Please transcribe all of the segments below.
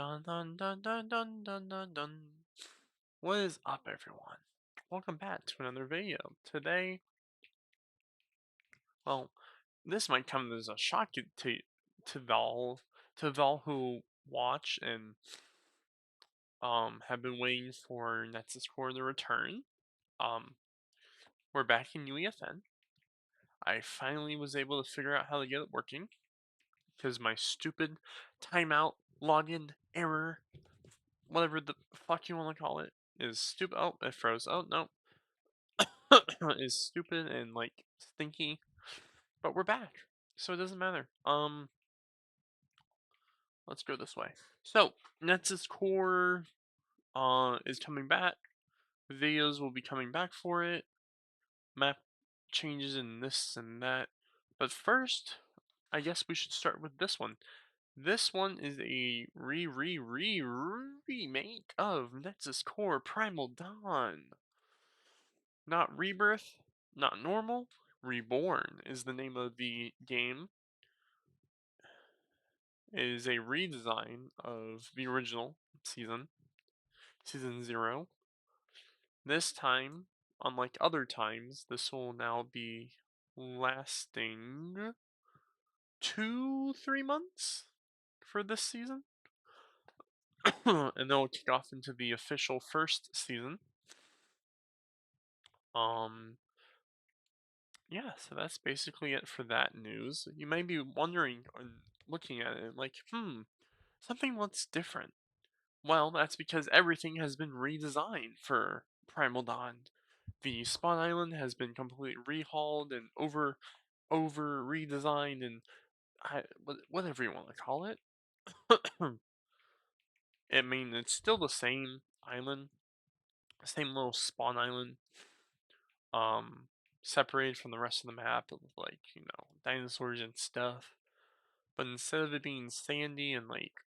Dun dun dun dun dun dun dun dun. What is up, everyone? Welcome back to another video. Today, well, this might come as a shock to Val, who watch and have been waiting for Nexus Core to return. Um, we're back in UEFN. I finally was able to figure out how to get it working because my stupid timeout login error, whatever the fuck you want to call it, is stupid. Oh, it froze. Oh no, is stupid and like stinky, but we're back, so it doesn't matter. Let's go this way. So Nexus Core is coming back. Videos will be coming back for it. Map changes and this and that. But first, I guess we should start with this one. This one is a remake of Nexus Core Primal Dawn. Not Rebirth, not Normal. Reborn is the name of the game. It is a redesign of the original season, Season 0. This time, unlike other times, this will now be lasting 2-3 months for this season. And then we'll kick off into the official first season. Yeah, so that's basically it for that news. You may be wondering or looking at it like, something looks different. Well, that's because everything has been redesigned for Primal Dawn. The spawn island has been completely rehauled and over redesigned and whatever you want to call it. I mean, it's still the same island, same little spawn island, separated from the rest of the map with like, dinosaurs and stuff. But instead of it being sandy and like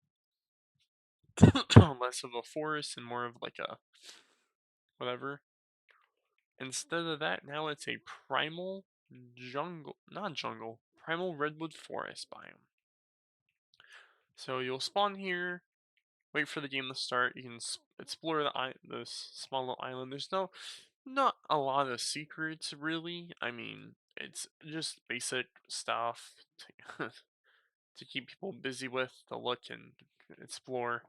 less of a forest and more of like a whatever, instead of that, now it's a primal primal redwood forest biome. So you'll spawn here, wait for the game to start. You can explore this small little island. There's not a lot of secrets really. I mean, it's just basic stuff to keep people busy with, to look and explore.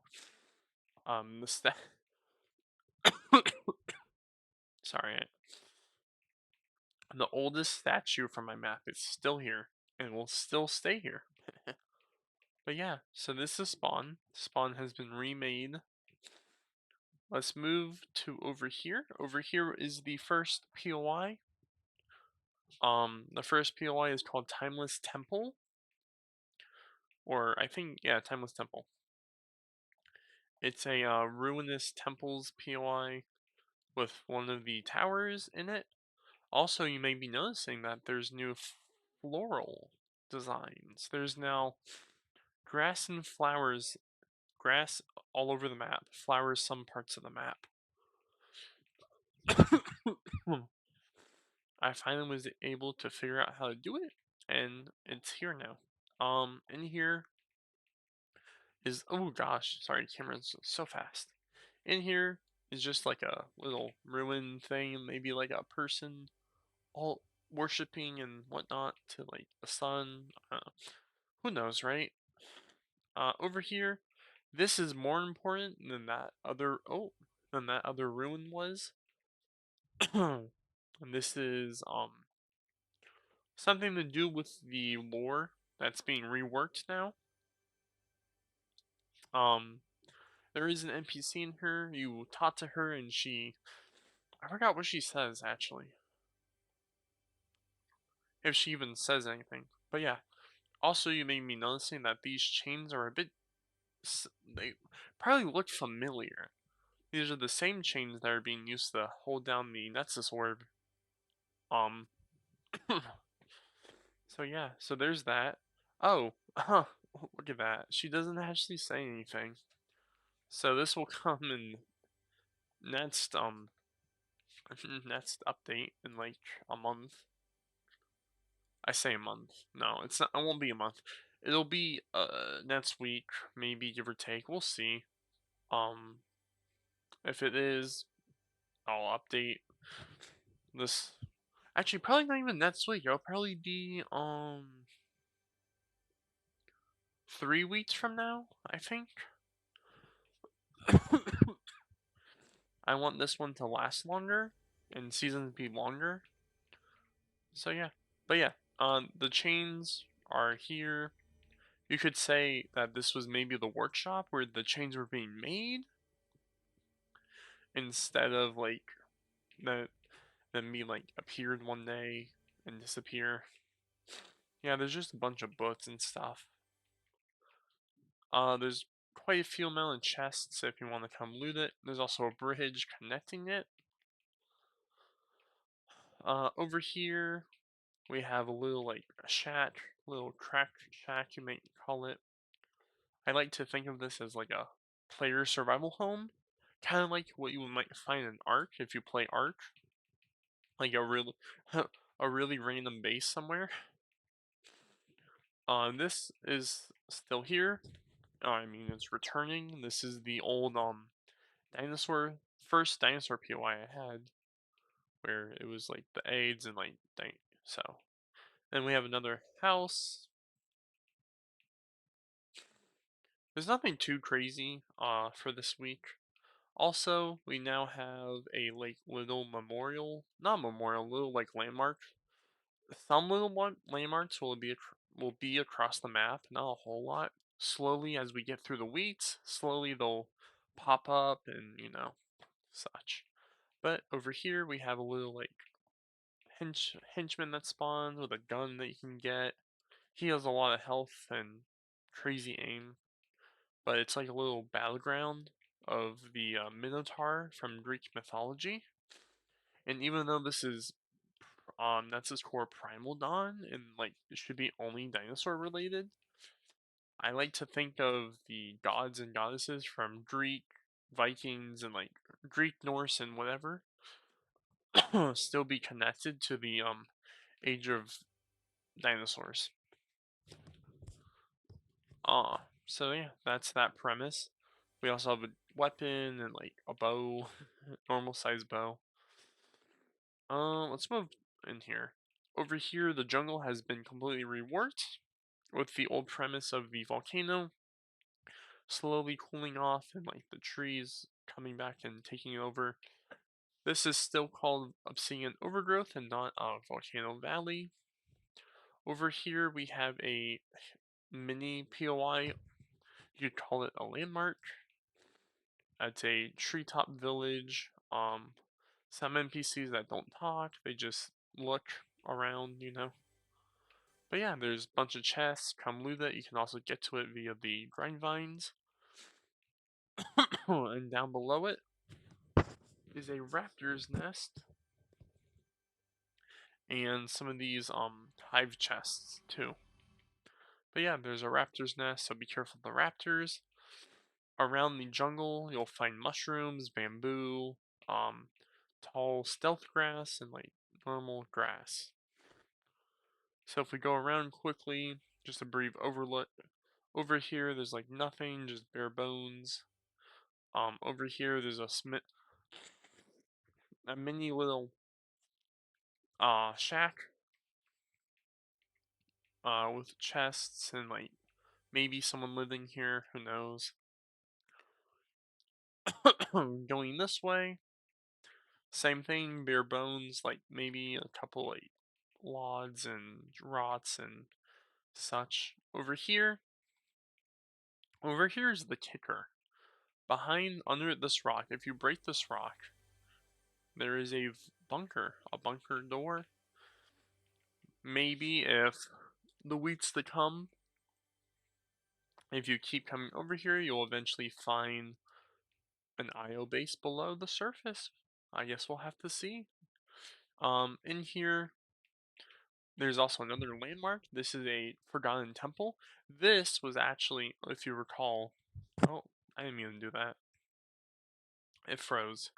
Sorry, the oldest statue from my map is still here and will still stay here. But yeah, so this is Spawn. Spawn has been remade. Let's move to over here. Over here is the first POI. The first POI is called Timeless Temple. Or I think, yeah, Timeless Temple. It's a ruinous temples POI with one of the towers in it. Also, you may be noticing that there's new floral designs. There's now grass and flowers, grass all over the map, flowers some parts of the map. I finally was able to figure out how to do it, and it's here now. In here is, oh gosh, sorry, the camera's so fast. In here is just like a little ruin thing, maybe like a person all worshipping and whatnot to like the sun. Who knows, right? Over here, this is more important than that other ruin was. And this is something to do with the lore that's being reworked now. There is an NPC in her. You talk to her and I forgot what she says actually. If she even says anything. But yeah. Also, you may be noticing that these chains are a bit, they probably look familiar. These are the same chains that are being used to hold down the Nexus Orb. So yeah, so there's that. Oh, look at that. She doesn't actually say anything. So this will come in next, next update in like a month. I say a month. No, it's not. It won't be a month. It'll be next week, maybe give or take. We'll see. Um, if it is, I'll update this. Actually, probably not even next week. It'll probably be 3 weeks from now, I think. I want this one to last longer and seasons be longer. So yeah, but yeah, the chains are here. You could say that this was maybe the workshop where the chains were being made instead of like the them being like appeared one day and disappear. Yeah, there's just a bunch of books and stuff. There's quite a few amount of chests if you want to come loot it. There's also a bridge connecting it. Over here we have a little like a shack, little cracked shack you might call it. I like to think of this as like a player survival home, kind of like what you might find in Ark if you play Ark, like a real, a really random base somewhere. This is still here. I mean, it's returning. This is the old dinosaur first dinosaur POI I had, where it was like the AIDS and like so. Then we have another house. There's nothing too crazy for this week. Also, we now have a like little memorial, not memorial, little like landmark. Some little landmarks will be across the map, not a whole lot. Slowly, as we get through the weeks, slowly they'll pop up and such. But over here we have a little like henchman that spawns with a gun that you can get. He has a lot of health and crazy aim, but it's like a little battleground of the Minotaur from Greek mythology. And even though this is Nexus Core Primal Dawn and like it should be only dinosaur related, I like to think of the gods and goddesses from Greek, Vikings, and like Greek, Norse, and whatever still be connected to the age of dinosaurs. So yeah, that's that premise. We also have a weapon and like a bow, normal size bow. Let's move in here. Over here, the jungle has been completely reworked with the old premise of the volcano slowly cooling off and like the trees coming back and taking over. This is still called Obsidian Overgrowth and not Volcano Valley. Over here, we have a mini POI. You could call it a landmark. It's a treetop village. Some NPCs that don't talk, they just look around. But yeah, there's a bunch of chests. Come loot it. You can also get to it via the grind vines. And down below it is a raptor's nest. And some of these hive chests too. But yeah, there's a raptor's nest, so be careful of the raptors. Around the jungle, you'll find mushrooms, bamboo, tall stealth grass, and like normal grass. So if we go around quickly, just a brief overlook. Over here, there's like nothing, just bare bones. Over here, there's a mini little shack with chests and like maybe someone living here. Who knows? Going this way, same thing, bare bones, like maybe a couple like logs and rots and such. Over here is the kicker. Behind, under this rock, if you break this rock, there is a bunker door. Maybe if the weeks to come, if you keep coming over here, you'll eventually find an IO base below the surface. I guess we'll have to see. In here, there's also another landmark. This is a forgotten temple. This was actually, if you recall, oh, I didn't mean to do that. It froze.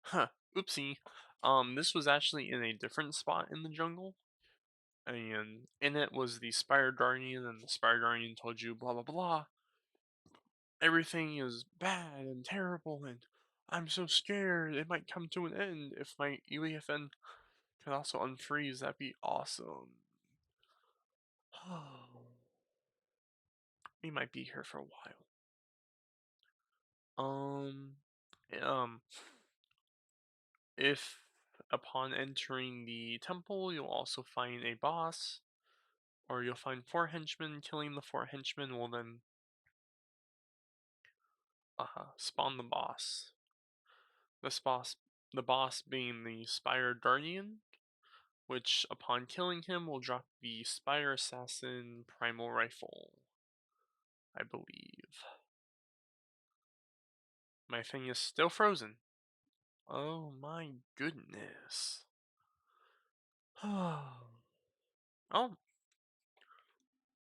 Huh, oopsie. This was actually in a different spot in the jungle. and in it was the Spire Guardian, and the Spire Guardian told you blah blah blah. Everything is bad and terrible, and I'm so scared it might come to an end if my UEFN could also unfreeze. That'd be awesome. We might be here for a while. Um, um, if upon entering the temple, you'll also find a boss, or you'll find 4 henchmen. Killing the 4 henchmen will then spawn the boss. This boss, the boss being the Spire Guardian, which upon killing him will drop the Spire Assassin Primal Rifle, I believe. My thing is still frozen. Oh my goodness. Oh,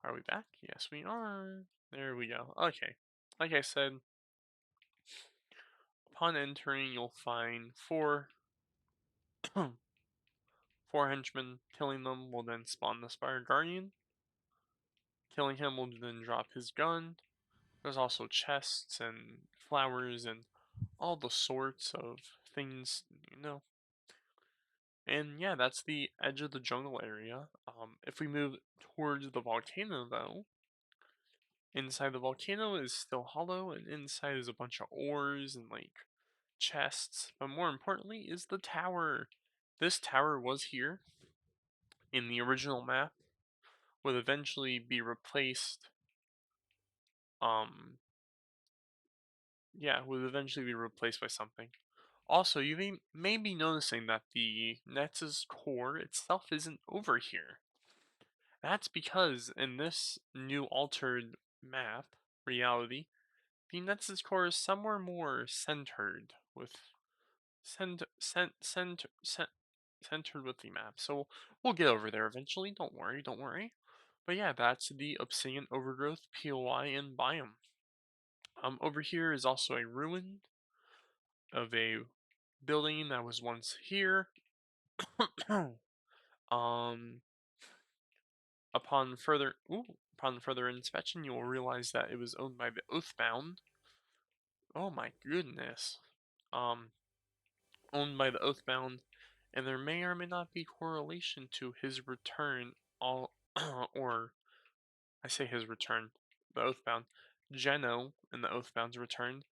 are we back? Yes, we are. There we go. Okay. Like I said, upon entering, you'll find four henchmen. Killing them will then spawn the Spire Guardian. Killing him will then drop his gun. There's also chests and flowers and all the sorts of things, you know. And yeah, that's the edge of the jungle area. If we move towards the volcano, though, inside the volcano is still hollow, and inside is a bunch of ores and like chests. But more importantly, is the tower. This tower was here in the original map, would eventually be replaced. Um, yeah, would eventually be replaced by something. Also, you may be noticing that the Nexus Core itself isn't over here. That's because in this new altered map reality, the Nexus Core is somewhere more centered with centered with the map. So we'll get over there eventually. Don't worry, don't worry. But yeah, that's the Obsidian Overgrowth POI and biome. Over here is also a ruin of a building that was once here. um, upon further inspection, you will realize that it was owned by the Oathbound. Oh my goodness. Um, Owned by the Oathbound, and there may or may not be correlation to his return. All or I say his return, the Oathbound, Geno and the Oathbound's return,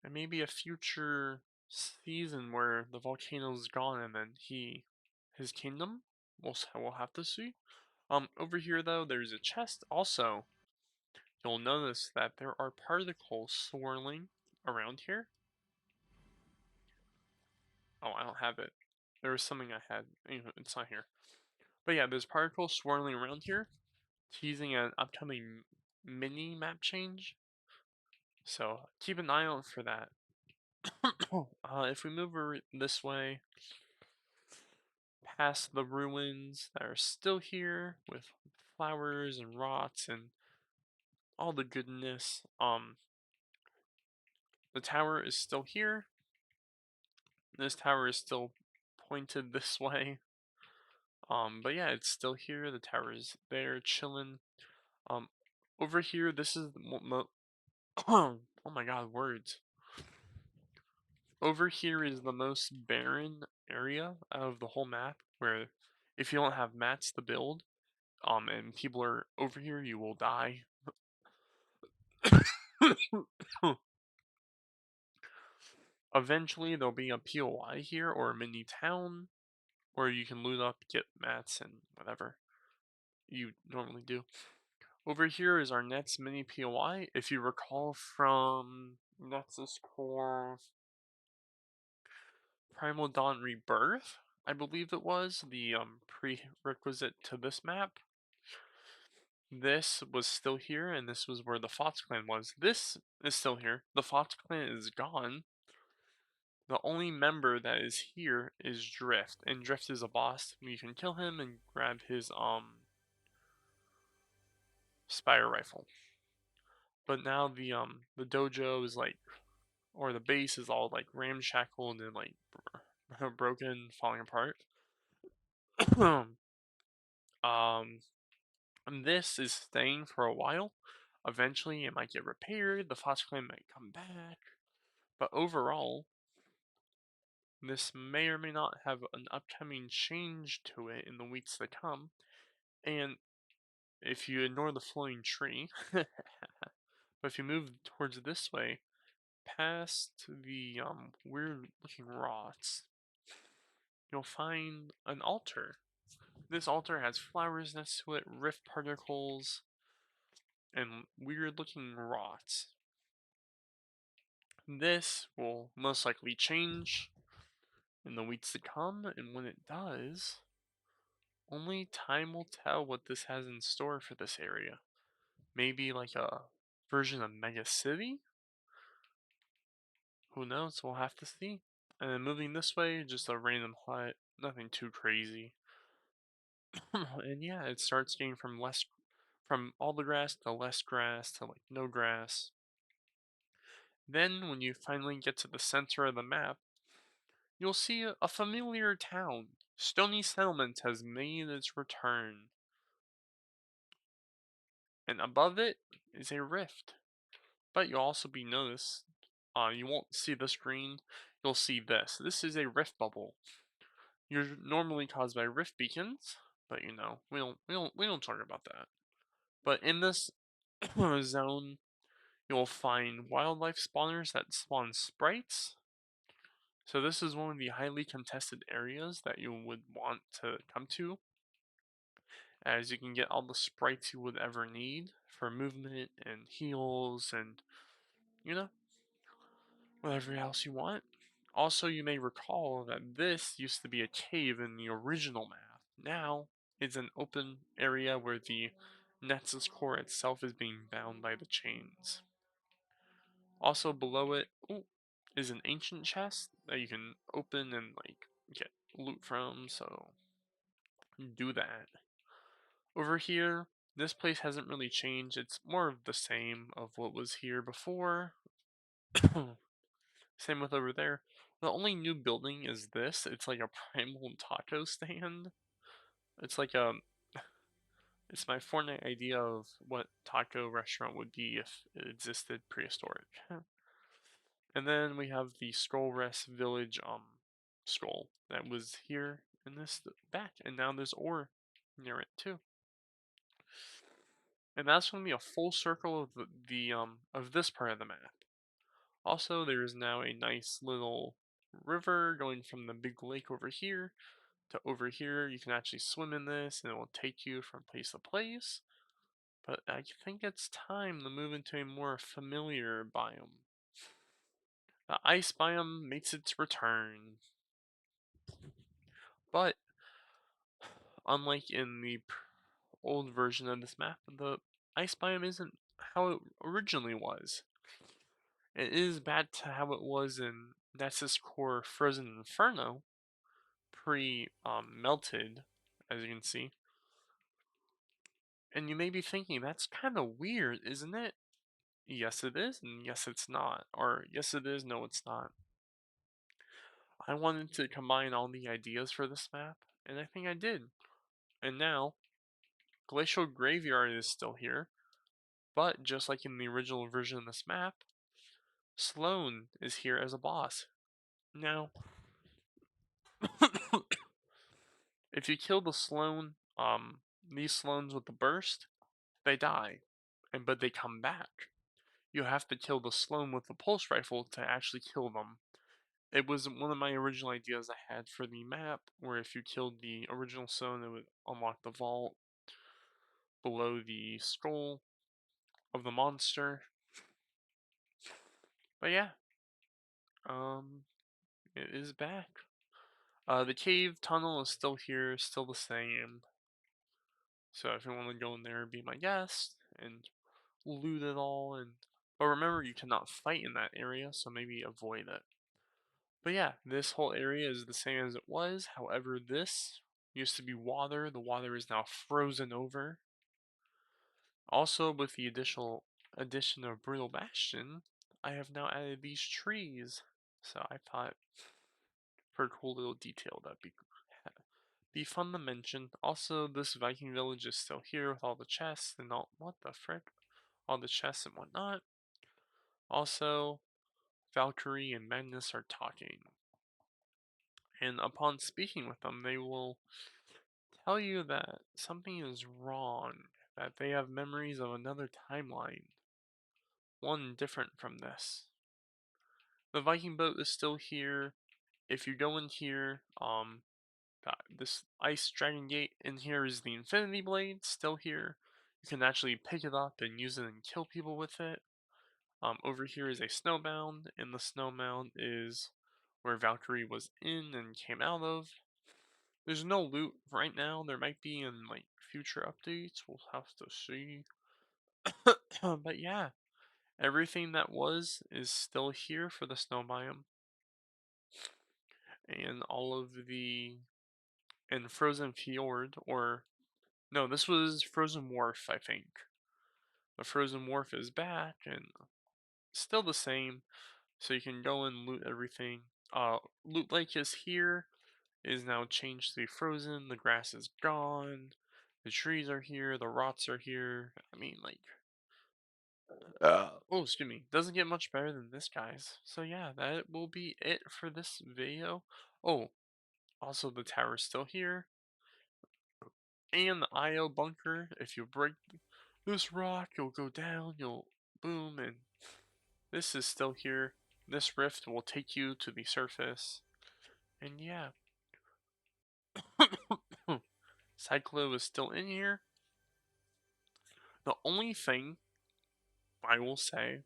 and maybe a future season where the volcano's gone and then his kingdom. We'll have to see. Over here though, there's a chest. Also, you'll notice that there are particles swirling around here. Oh, I don't have it. There was something I had. Anyway, it's not here. But yeah, there's particles swirling around here, teasing an upcoming mini map change. So keep an eye out for that. If we move this way, past the ruins that are still here with flowers and rots and all the goodness, the tower is still here. This tower is still pointed this way. But yeah, it's still here. The tower is there, chilling. Um, Over here, this is oh my god, words. Over here is the most barren area out of the whole map, where if you don't have mats to build, and people are over here, you will die. Eventually, there'll be a POI here or a mini town where you can loot up, get mats, and whatever you normally do. Over here is our next mini POI. If you recall from Nexus Core Primal Dawn Rebirth, I believe it was, the prerequisite to this map. This was still here, and this was where the Fox clan was. This is still here. The Fox clan is gone. The only member that is here is Drift, and Drift is a boss. You can kill him and grab his Spire rifle. But now the dojo is like, or the base is all like ramshackled and like broken, falling apart. And this is staying for a while. Eventually, it might get repaired, the Fox Clan might come back, but overall, this may or may not have an upcoming change to it in the weeks to come. And if you ignore the flowing tree, but if you move towards this way, past the weird looking rots, you'll find an altar. This altar has flowers next to it, rift particles, and weird looking rots. This will most likely change in the weeks to come, and when it does, only time will tell what this has in store for this area. Maybe like a version of Mega City? Who knows? We'll have to see. And then moving this way, just a random hut, nothing too crazy. And yeah, it starts getting from all the grass to less grass to like no grass. Then when you finally get to the center of the map, you'll see a familiar town. Stony Settlement has made its return. And above it is a rift. But you'll also be noticed, you won't see this green, you'll see this. This is a rift bubble. You're normally caused by rift beacons, but you know, we don't talk about that. But in this zone, you'll find wildlife spawners that spawn sprites. So this is one of the highly contested areas that you would want to come to, as you can get all the sprites you would ever need for movement and heals and, you know, whatever else you want. Also, you may recall that this used to be a cave in the original map. Now, it's an open area where the Nexus Core itself is being bound by the chains. Also, below it is an ancient chest that you can open and like get loot from, so do that. Over here, this place hasn't really changed. It's more of the same of what was here before. Same with over there. The only new building is this. It's like a Primal taco stand. It's like it's my Fortnite idea of what taco restaurant would be if it existed prehistoric. And then we have the Skull Rest Village skull that was here in this back, and now there's ore near it too. And that's going to be a full circle of the of this part of the map. Also, there is now a nice little river going from the big lake over here to over here. You can actually swim in this and it will take you from place to place. But I think it's time to move into a more familiar biome. The ice biome makes its return. But unlike in the old version of this map, the ice biome isn't how it originally was. It is back to how it was in Nexus Core Frozen Inferno, melted, as you can see. And you may be thinking, that's kind of weird, isn't it? Yes, it is, and yes, it's not. Or, yes, it is, no, it's not. I wanted to combine all the ideas for this map, and I think I did. And now, Glacial Graveyard is still here, but just like in the original version of this map, Sloan is here as a boss. Now, if you kill the Sloan, these Sloans with the burst, they die, but they come back. You have to kill the Sloan with the pulse rifle to actually kill them. It was one of my original ideas I had for the map, where if you killed the original Sloan, it would unlock the vault below the skull of the monster. But yeah, it is back. The cave tunnel is still here, still the same. So if you want to go in there, be my guest and loot it all. But remember, you cannot fight in that area, so maybe avoid it. But yeah, this whole area is the same as it was. However, this used to be water. The water is now frozen over. Also, with the addition of Brutal Bastion, I have now added these trees. So I thought, for a cool little detail, that'd be be fun to mention. Also, this Viking village is still here with all the chests and all. What the frick? All the chests and whatnot. Also, Valkyrie and Magnus are talking. And upon speaking with them, they will tell you that something is wrong, that they have memories of another timeline, one different from this. The Viking boat is still here. If you go in here, this ice dragon gate in here is the infinity blade, still here. You can actually pick it up and use it and kill people with it. Over here is a snowbound, and the snowbound is where Valkyrie was in and came out of. There's no loot right now. There might be in like future updates. We'll have to see. But yeah, everything that was is still here for the snow biome, and all of the and Frozen Fjord, or no, this was Frozen Wharf, I think. The Frozen Wharf is back and still the same, so you can go and loot everything. Loot Lake is here, is now changed to be frozen. The grass is gone. The trees are here. The rots are here. I mean, like, oh, excuse me. Doesn't get much better than this, guys. So yeah, that will be it for this video. Oh, also the tower's still here. And the IO bunker, if you break this rock, you'll go down, you'll boom, and this is still here. This rift will take you to the surface. And yeah. Cyclo is still in here. The only thing I will say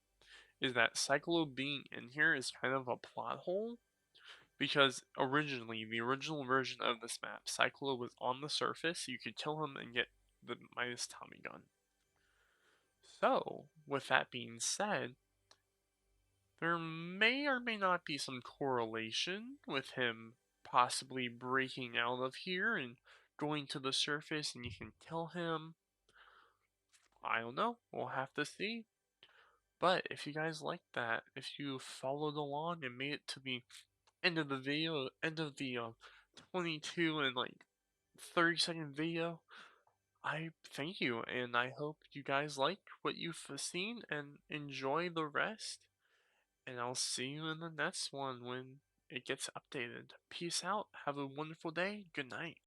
is that Cyclo being in here is kind of a plot hole. Because originally, the original version of this map, Cyclo was on the surface. You could kill him and get the Midas Tommy gun. So, with that being said, there may or may not be some correlation with him possibly breaking out of here and going to the surface and you can kill him. I don't know. We'll have to see. But if you guys like that, if you followed along and made it to the end of the video, end of the 22 and like 30-second video, I thank you and I hope you guys like what you've seen and enjoy the rest. And I'll see you in the next one when it gets updated. Peace out. Have a wonderful day. Good night.